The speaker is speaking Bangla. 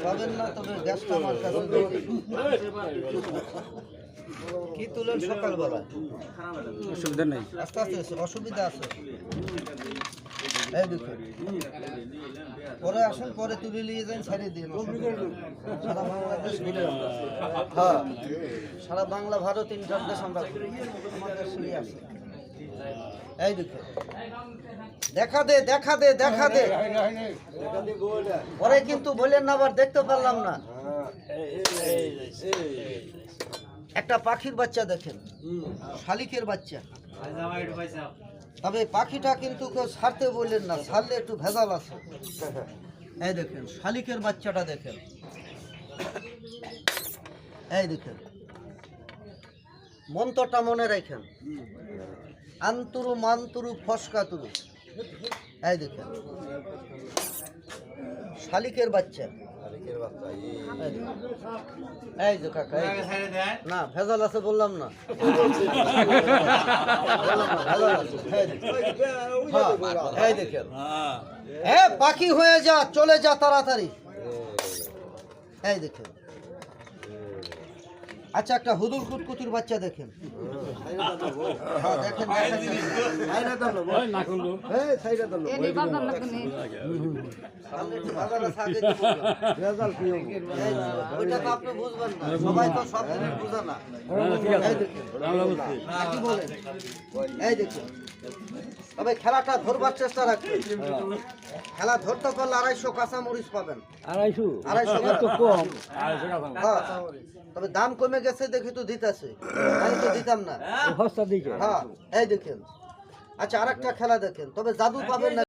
পাবেন না, তবে গ্যাসটা আমার কাছে কি তুলেন সকালবেলা? অসুবিধা নেই, আস্তে আস্তে অসুবিধা আছে। এই দেখুন, পরে আসেন, পরে তুলে নিয়ে যান, ছাড়িয়ে দিন। সারা বাংলাদেশ ঘুরে আমরা, হ্যাঁ সারা বাংলা ভারত ইন্টার দেশ আমরা ঘুরি, আমাদের শুয়ে আছে। এই দেখুন, দেখা দে দেখা দে দেখা দে, পরে কিন্তু বললেন না আবার দেখতে পারলাম না। একটা পাখির বাচ্চা দেখেন, শালিকের বাচ্চা। তবে পাখিটা কিন্তু কেউ ছাড়তে বললেন না, ছাড়লে একটু ভেজাল আছে। এই দেখেন শালিকের বাচ্চাটা দেখেন, এই দেখেন মন্ত্রটা মনে রাখেন, আন্তরু মান্তরু ফসকাতুরু। এই দেখেন শালিকের বাচ্চা, এই যে কাকা, না ভেজাল আছে বললাম না, এই দেখেন, হ্যাঁ পাখি হয়ে যা, চলে যা তাড়াতাড়ি। এই দেখেন, আচ্ছা একটা হুদুর কুতকুতির বাচ্চা দেখেন, দেখেন ওইটা তো আপনি বুঝবেন না, সবাই তো সব জিনিস বুঝে না। কি বলেন? এই দেখুন, তবে খেলাটা ধরবার চেষ্টা রাখবেন। খেলা ধরতে পারলে 250 কাঁচামরিচ পাবেন। 250 তো কম। তবে দাম কমে গেছে দেখে তো দিতেছে, আমি তো দিতাম না। হ্যাঁ এই দেখেন। আচ্ছা আরেকটা খেলা দেখেন, তবে জাদু পাবেন না।